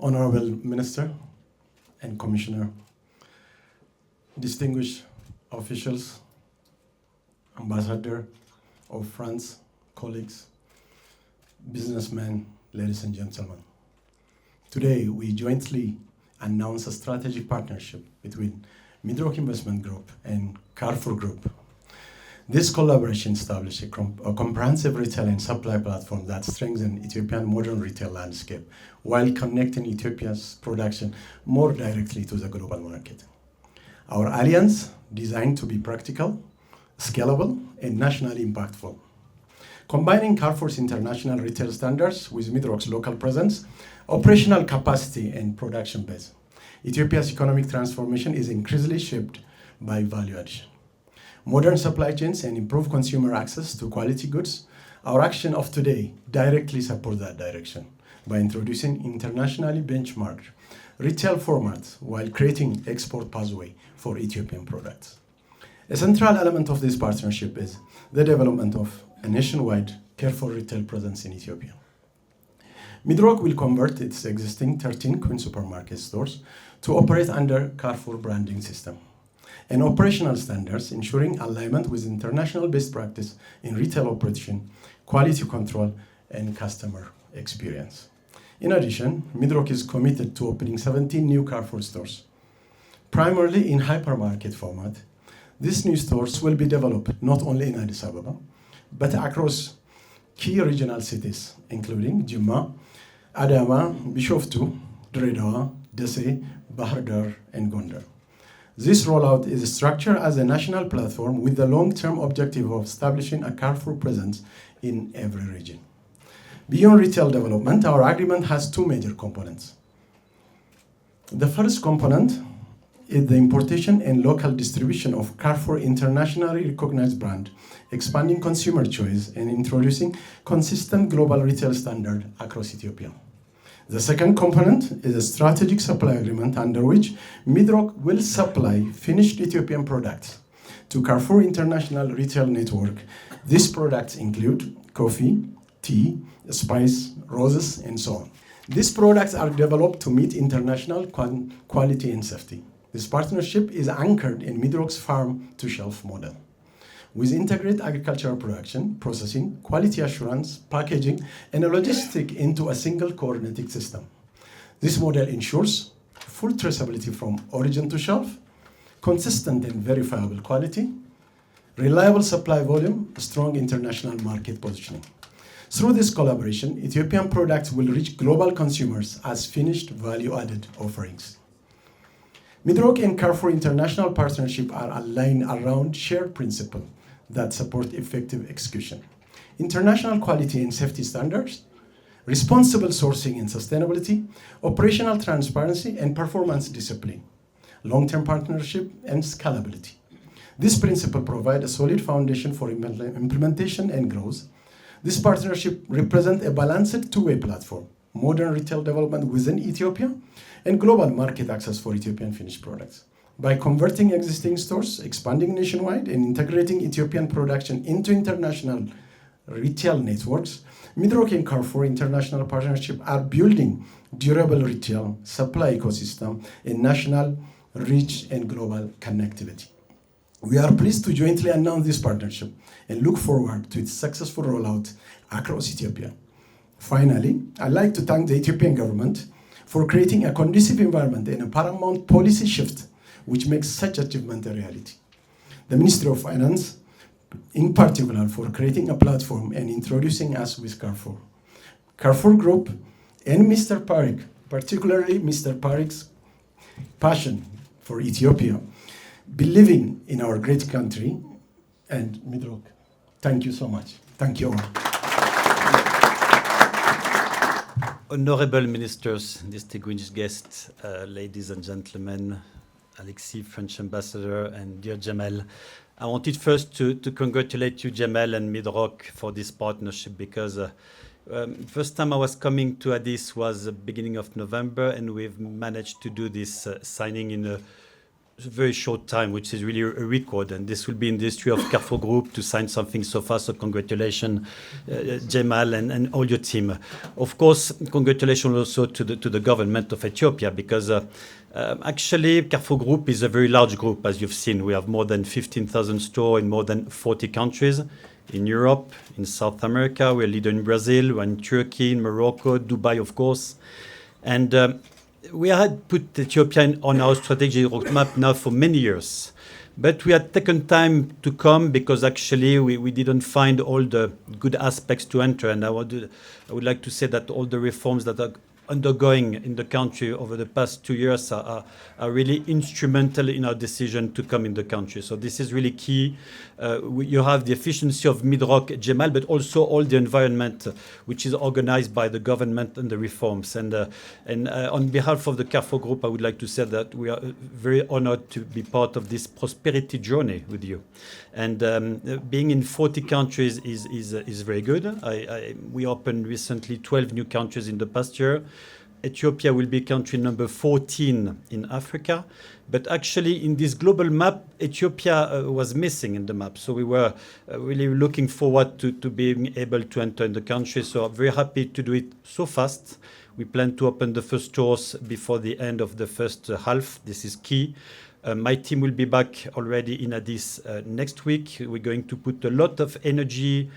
Honorable Minister and Commissioner, distinguished officials, Ambassador of France, colleagues, businessmen, ladies and gentlemen. Today, we jointly announce a strategic partnership between Midrock Investment Group and Carfuur Group. This collaboration established a comprehensive retail and supply platform that strengthens Ethiopian modern retail landscape while connecting Ethiopia's production more directly to the global market. Our alliance, designed to be practical, scalable, and nationally impactful. Combining Carrefour's international retail standards with Midrock's local presence, operational capacity, and production base, Ethiopia's economic transformation is increasingly shaped by value addition. Modern supply chains and improved consumer access to quality goods, our action of today directly support that direction by introducing internationally benchmarked retail formats while creating export pathway for Ethiopian products. A central element of this partnership is the development of a nationwide Carrefour retail presence in Ethiopia. Midrock will convert its existing 13 Queen supermarket stores to operate under Carrefour branding system and operational standards, ensuring alignment with international best practice in retail operation, quality control, and customer experience. In addition, Midrock is committed to opening 17 new Carrefour stores, primarily in hypermarket format. These new stores will be developed not only in Addis Ababa, but across key regional cities, including Jimma, Adama, Bishoftu, Dreddawa, Dese, Bahar Dar, and Gondar. This rollout is structured as a national platform with the long-term objective of establishing a Carrefour presence in every region. Beyond retail development, our agreement has two major components. The first component is the importation and local distribution of Carrefour internationally recognized brand, expanding consumer choice and introducing consistent global retail standard across Ethiopia. The second component is a strategic supply agreement under which Midrock will supply finished Ethiopian products to Carrefour International Retail Network. These products include coffee, tea, spice, roses, and so on. These products are developed to meet international quality and safety. This partnership is anchored in Midrock's farm-to-shelf model, with integrated agricultural production, processing, quality assurance, packaging, and a logistic into a single coordinated system. This model ensures full traceability from origin to shelf, consistent and verifiable quality, reliable supply volume, strong international market positioning. Through this collaboration, Ethiopian products will reach global consumers as finished value-added offerings. Midrock and Carrefour International Partnership are aligned around shared principles that support effective execution. International quality and safety standards, responsible sourcing and sustainability, operational transparency and performance discipline, long-term partnership and scalability. This principle provides a solid foundation for implementation and growth. This partnership represents a balanced two-way platform, modern retail development within Ethiopia and global market access for Ethiopian finished products. By converting existing stores, expanding nationwide, and integrating Ethiopian production into international retail networks, Midrock and Carrefour International Partnership are building durable retail supply ecosystem in national reach and global connectivity. We are pleased to jointly announce this partnership and look forward to its successful rollout across Ethiopia. Finally, I'd like to thank the Ethiopian government for creating a conducive environment and a paramount policy shift which makes such achievement a reality. The Ministry of Finance, in particular, for creating a platform and introducing us with Carrefour. Carrefour Group and Mr. Parik, particularly Mr. Parik's passion for Ethiopia, believing in our great country, and Midrock. Thank you so much. Thank you all. Honorable ministers, distinguished guests, ladies and gentlemen, Alexis, French ambassador, and dear Jamal, I wanted first to congratulate you, Jamal and Midrock, for this partnership because first time I was coming to Addis was the beginning of November, and we've managed to do this signing in a very short time, which is really a record, and this will be in the history of Carrefour Group to sign something so fast. So congratulations, Jamal and all your team. Of course, congratulations also to the government of Ethiopia, because actually Carrefour Group is a very large group, as you've seen. We have more than 15,000 stores in more than 40 countries. In Europe, in South America, we're a leader in Brazil, we're in Turkey, in Morocco, Dubai, of course. And we had put Ethiopia on our strategic roadmap now for many years. But we had taken time to come because actually we didn't find all the good aspects to enter. And I would like to say that all the reforms that are undergoing in the country over the past 2 years are really instrumental in our decision to come in the country. So this is really key. You have the efficiency of Midrock, Jamal, but also all the environment which is organized by the government and the reforms. And on behalf of the Carrefour Group, I would like to say that we are very honored to be part of this prosperity journey with you. And being in 40 countries is very good. We opened recently 12 new countries in the past year. Ethiopia will be country number 14 in Africa. But actually, in this global map, Ethiopia was missing in the map. So we were really looking forward to being able to enter in the country. So I'm very happy to do it so fast. We plan to open the first stores before the end of the first half. This is key. My team will be back already in Addis next week. We're going to put a lot of energy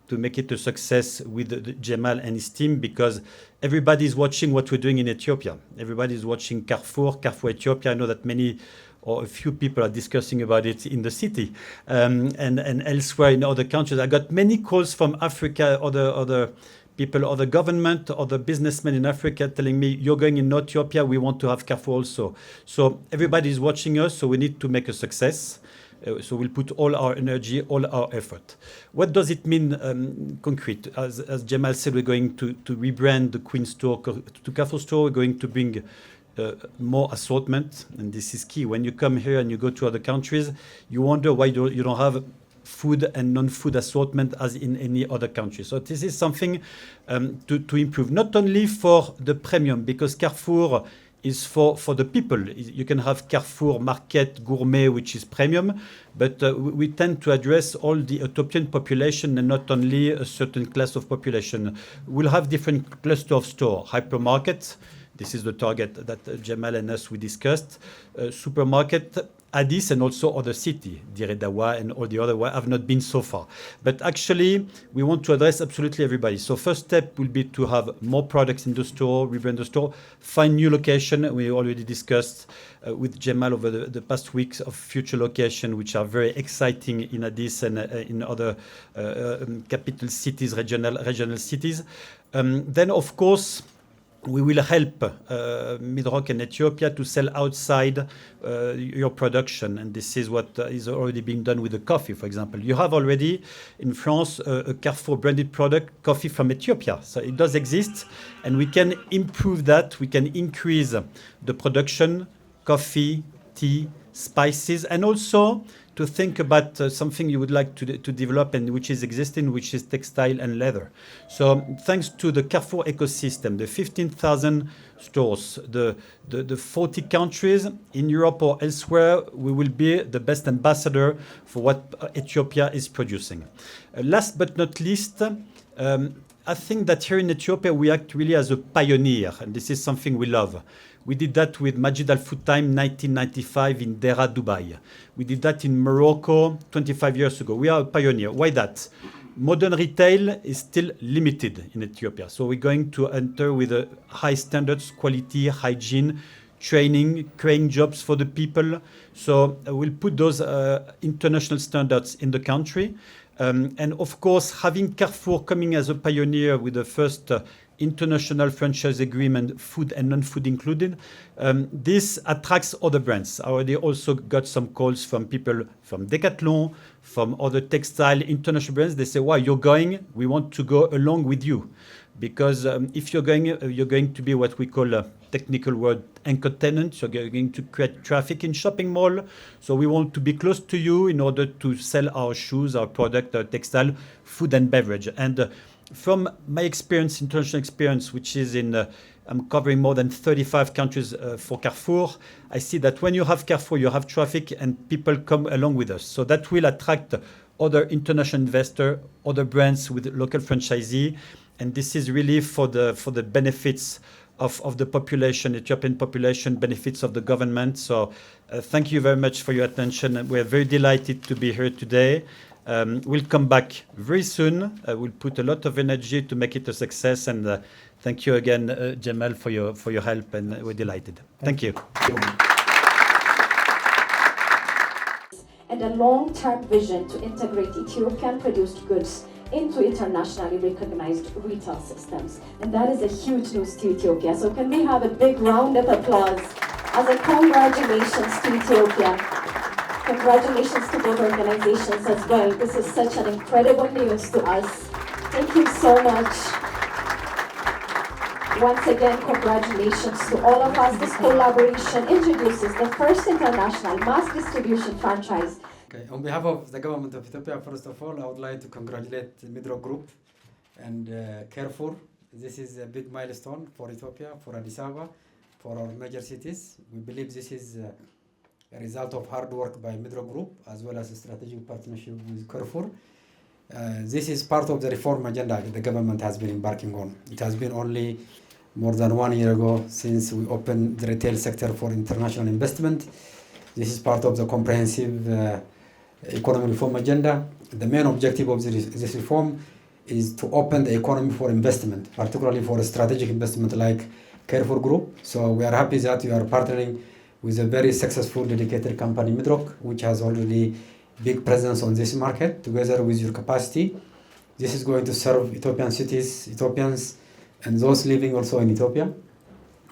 to make it a success with Jamal and his team, because everybody is watching what we're doing in Ethiopia. Everybody is watching Carrefour Ethiopia. I know that many or a few people are discussing about it in the city and elsewhere in other countries. I got many calls from Africa, other people, other government, other businessmen in Africa telling me, you're going in Ethiopia, we want to have Carrefour also. So everybody is watching us, so we need to make a success. So we'll put all our energy, all our effort. What does it mean concrete? As Jamal said, we're going to rebrand the Queen store to Carrefour store. We're going to bring more assortment, and this is key. When you come here and you go to other countries, you wonder why you don't have food and non-food assortment as in any other country. So this is something to improve, not only for the premium, because Carrefour is for the people. You can have Carrefour Market Gourmet, which is premium, but we tend to address all the Ethiopian population and not only a certain class of population. We'll have different cluster of store, hypermarket. This is the target that Jamal and us we discussed. Supermarket, Addis, and also other city, Dire Dawa and all the other ones have not been so far. But actually, we want to address absolutely everybody. So first step will be to have more products in the store, rebrand the store, find new location. We already discussed with Jamal over the past weeks of future location, which are very exciting in Addis and in other capital cities, regional cities. Then, of course, we will help Midrock and Ethiopia to sell outside your production. And this is what is already being done with the coffee, for example. You have already in France a Carrefour branded product, coffee from Ethiopia. So it does exist, and we can improve that. We can increase the production, coffee, tea, spices, and also to think about something you would like to develop and which is existing, which is textile and leather. So thanks to the Carrefour ecosystem, the 15,000 stores, the 40 countries in Europe or elsewhere, we will be the best ambassador for what Ethiopia is producing. Last but not least, I think that here in Ethiopia, we act really as a pioneer, and this is something we love. We did that with Majid Al Futtaim 1995 in Dera, Dubai. We did that in Morocco 25 years ago. We are a pioneer. Why that? Modern retail is still limited in Ethiopia. So we're going to enter with a high standards, quality, hygiene, training, creating jobs for the people. So we'll put those international standards in the country. And of course, having Carrefour coming as a pioneer with the first international franchise agreement, food and non-food included, this attracts other brands. I already also got some calls from people from Decathlon, from other textile international brands. They say, "Why you're going? We want to go along with you." Because if you're going to be what we call a technical word anchor tenant. You're going to create traffic in shopping mall. So we want to be close to you in order to sell our shoes, our product, our textile, food and beverage. And from my experience, international experience, which is I'm covering more than 35 countries for Carrefour, I see that when you have Carrefour, you have traffic and people come along with us. So that will attract other international investors, other brands with local franchisee. And this is really for the benefits of the population, Ethiopian population, benefits of the government. So thank you very much for your attention. We're very delighted to be here today. We'll come back very soon. We'll put a lot of energy to make it a success. And thank you again, Jamal, for your help. And we're delighted. Thank you. And a long-term vision to integrate Ethiopian-produced goods into internationally recognized retail systems. And that is a huge news to Ethiopia. So can we have a big round of applause as a congratulations to Ethiopia. Congratulations to both organizations as well. This is such an incredible news to us. Thank you so much. Once again, congratulations to all of us. This collaboration introduces the first international mass distribution franchise. Okay. On behalf of the government of Ethiopia, first of all, I would like to congratulate the Midrock Group and Carrefour. This is a big milestone for Ethiopia, for Addis Ababa, for our major cities. We believe this is a result of hard work by Midrock Group as well as a strategic partnership with Carrefour. This is part of the reform agenda the government has been embarking on. It has been only more than 1 year ago since we opened the retail sector for international investment. This is part of the comprehensive economic reform agenda. The main objective of this reform is to open the economy for investment, particularly for a strategic investment like Carrefour Group. So we are happy that you are partnering with a very successful, dedicated company, Midrock, which has already big presence on this market. Together with your capacity, this is going to serve Ethiopian cities, Ethiopians, and those living also in Ethiopia.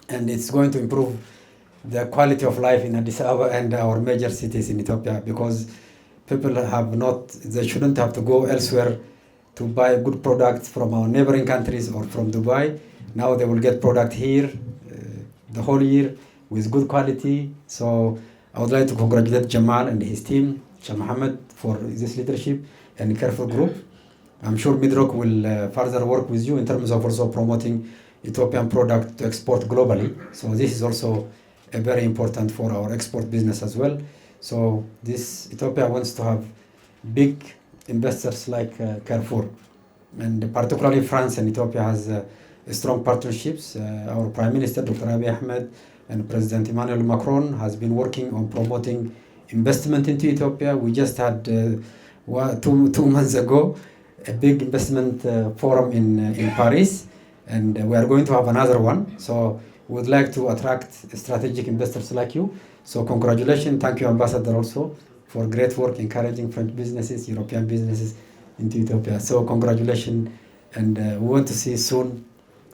And it's going to improve the quality of life in Addis Ababa and our major cities in Ethiopia, because people they shouldn't have to go elsewhere to buy good products from our neighboring countries or from Dubai. Now they will get product here the whole year with good quality. So I would like to congratulate Jamal and his team, Shah Mohammed, for this leadership and Carrefour Group. I'm sure Midrock will further work with you in terms of also promoting Ethiopian product to export globally. So this is also very important for our export business as well. So Ethiopia wants to have big investors like Carrefour, and particularly France and Ethiopia has strong partnerships. Our Prime Minister, Dr. Abiy Ahmed, and President Emmanuel Macron has been working on promoting investment into Ethiopia. We just had 2 months ago a big investment forum in Paris, and we are going to have another one. So we would like to attract strategic investors like you. So congratulations. Thank you, Ambassador, also for great work encouraging French businesses, European businesses into Ethiopia. So congratulations, and we want to see soon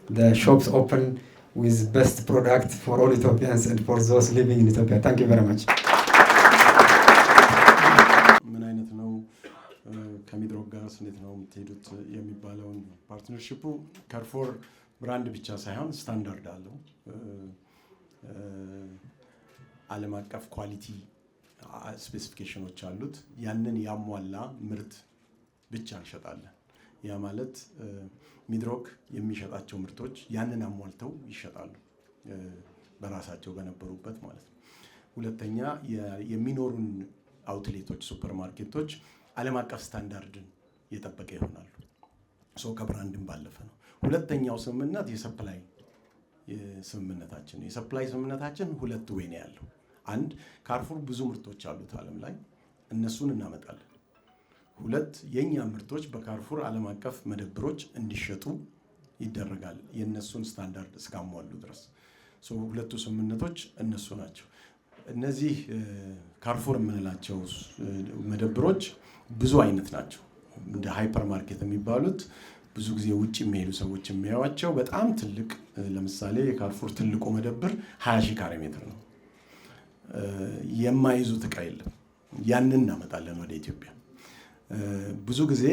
the shops open with best product for all Ethiopians and for those living in Ethiopia. Thank you very much. ምን አይነት ነው ከሚድሮክ ጋር እንዴት ነው የምትሄዱት የሚባለውን ፓርትነርሺፑ ካርፎር ብራንድ ብቻ ሳይሆን ስታንዳርድ አለው። ዓለም አቀፍ ኳሊቲ ስፔሲፊኬሽኖች አሉት። ያንን ያሟላ ምርት ብቻ እንሸጣለን። ያ ማለት ሚድሮክ የሚሸጣቸው ምርቶች ያንን አሟልተው ይሸጣሉ በራሳቸው በነበሩበት ማለት ነው። ሁለተኛ የሚኖሩን አውትሌቶች ሱፐርማርኬቶች ዓለም አቀፍ ስታንዳርድን የጠበቀ ይሆናሉ። ሶ ከብራንድም ባለፈ ነው። ሁለተኛው ስምምነት የሰፕላይ ስምምነታችን ነው። የሰፕላይ ስምምነታችን ሁለት ወይ ነው ያለው። አንድ ካርፉር ብዙ ምርቶች አሉት ዓለም ላይ እነሱን እናመጣለን። ሁለት የኛ ምርቶች በካርፉር ዓለም አቀፍ መደብሮች እንዲሸጡ ይደረጋል የነሱን ስታንዳርድ እስካሟሉ ድረስ። ሶ ሁለቱ ስምምነቶች እነሱ ናቸው። እነዚህ ካርፉር የምንላቸው መደብሮች ብዙ አይነት ናቸው። እንደ ሃይፐር ማርኬት የሚባሉት ብዙ ጊዜ ውጪ የሚሄዱ ሰዎች የሚያዩዋቸው በጣም ትልቅ፣ ለምሳሌ የካርፉር ትልቁ መደብር 20,000 ካሬ ሜትር ነው። የማይዙት ዕቃ የለም። ያንን እናመጣለን ወደ ኢትዮጵያ። ብዙ ጊዜ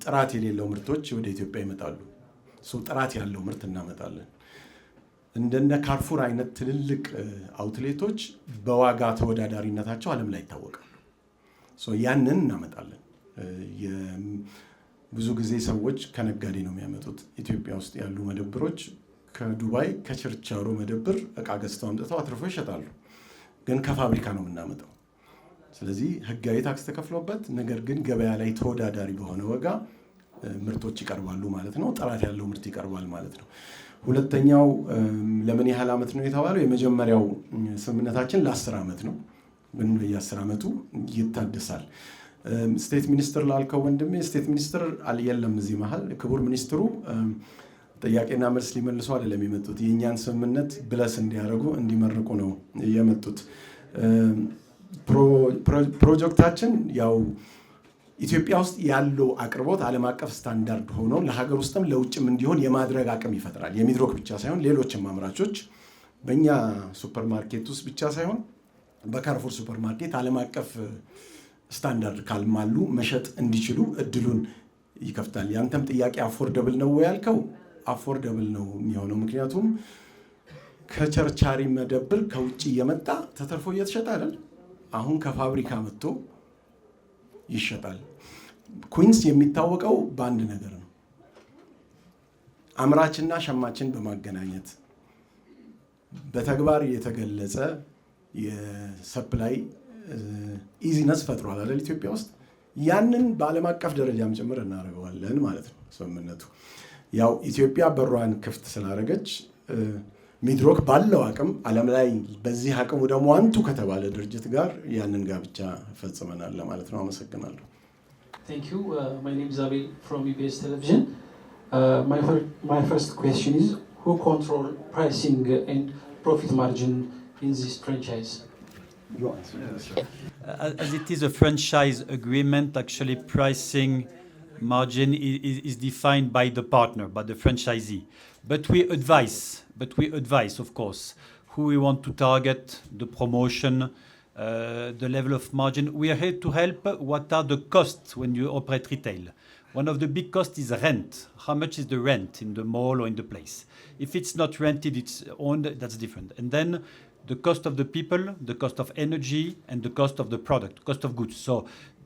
ጥራት የሌለው ምርቶች ወደ ኢትዮጵያ ይመጣሉ። ሶ ጥራት ያለው ምርት እናመጣለን። እንደነ ካርፉር አይነት ትልልቅ አውትሌቶች በዋጋ ተወዳዳሪነታቸው ዓለም ላይ ይታወቃሉ። ሶ ያንን እናመጣለን። ብዙ ጊዜ ሰዎች ከነጋዴ ነው የሚያመጡት። ኢትዮጵያ ውስጥ ያሉ መደብሮች ከዱባይ ከችርቻሮ መደብር እቃ ገዝተው አምጥተው አትርፈው ይሸጣሉ። ግን ከፋብሪካ ነው የምናመጣው። ስለዚህ ህጋዊ ታክስ ተከፍሎበት ነገር ግን ገበያ ላይ ተወዳዳሪ በሆነ ዋጋ ምርቶች ይቀርባሉ ማለት ነው። ጥራት ያለው ምርት ይቀርባል ማለት ነው። ሁለተኛው ለምን ያህል ዓመት ነው የተባለው? የመጀመሪያው ስምምነታችን ለ10 ዓመት ነው። ግን በየ10 ዓመቱ ይታደሳል። ስቴት ሚኒስትር ላልከው ወንድሜ ስቴት ሚኒስትር አልየለም እዚህ መሃል። ክቡር ሚኒስትሩ ጥያቄና መልስ ሊመልሱ አይደለም የመጡት። የኛን ስምምነት ብለስ እንዲያደርጉ እንዲመርቁ ነው የመጡት። ፕሮጀክታችን ያው ኢትዮጵያ ውስጥ ያለው አቅርቦት ዓለም አቀፍ ስታንዳርድ ሆኖ ለሀገር ውስጥም ለውጭም እንዲሆን የማድረግ አቅም ይፈጥራል። የሚድሮክ ብቻ ሳይሆን ሌሎችም አምራቾች በእኛ ሱፐርማርኬት ውስጥ ብቻ ሳይሆን በካርፉር ሱፐርማርኬት ዓለም አቀፍ ስታንዳርድ ካልማሉ መሸጥ እንዲችሉ እድሉን ይከፍታል። ያንተም ጥያቄ አፎርደብል ነው ያልከው አፎርደብል ነው የሚሆነው። ምክንያቱም ከቸርቻሪ መደብር ከውጭ እየመጣ ተተርፎ እየተሸጠ አይደል? አሁን ከፋብሪካ መጥቶ ይሸጣል። ኩዊንስ የሚታወቀው በአንድ ነገር ነው። አምራችና ሸማችን በማገናኘት በተግባር የተገለጸ የሰፕላይ ኢዚነስ ፈጥሯል አይደል? ኢትዮጵያ ውስጥ ያንን በዓለም አቀፍ ደረጃም ጭምር እናደርገዋለን ማለት ነው ስምምነቱ። ያው ኢትዮጵያ በሯን ክፍት ስላደረገች ሚድሮክ ባለው አቅም ዓለም ላይ በዚህ አቅሙ ደግሞ አንቱ ከተባለ ድርጅት ጋር ያንን ጋብቻ ፈጽመናል ለማለት ነው። አመሰግናለሁ። Thank you. My name is Abel from EBS Television. My first question is, who control pricing and profit margin in this franchise? As it is a franchise agreement, actually pricing margin is defined by the partner, by the franchisee. But we advise, of course, who we want to target, the promotion, the level of margin. We are here to help. What are the costs when you operate retail? One of the big costs is rent. How much is the rent in the mall or in the place? If it's not rented, it's owned, that's different. And then the cost of the people, the cost of energy, and the cost of the product, cost of goods. So,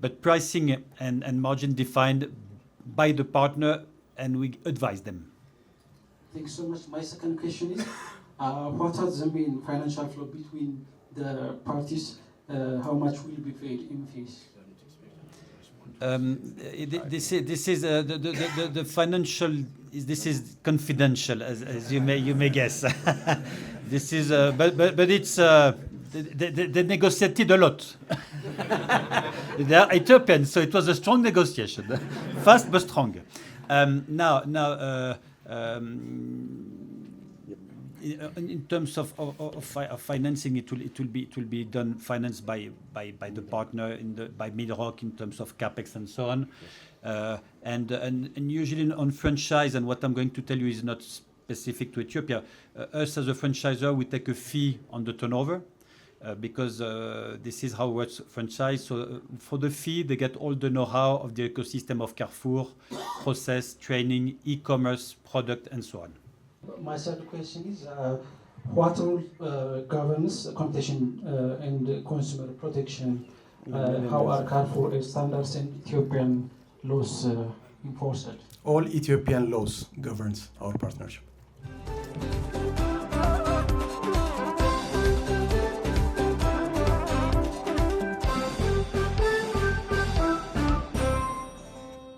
but pricing and margin defined by the partner, and we advise them. Thanks so much. My second question is, what are the main financial flow between the parties? How much will be paid in fees? This is the financial. This is confidential, as you may guess. This is, but it's they negotiated a lot. They are Ethiopian, so it was a strong negotiation, fast but strong. Now. In terms of financing, it will be done financed by the partner by Midrock in terms of capex and so on, and usually on franchise. And what I'm going to tell you is not specific to Ethiopia. Us as a franchisor, we take a fee on the turnover. Because this is how it works franchise. So for the fee, they get all the know-how of the ecosystem of Carrefour, process, training, e-commerce, product, and so on. My third question is, what role governs competition and consumer protection? How are Carrefour standards and Ethiopian laws enforced? All Ethiopian laws governs our partnership.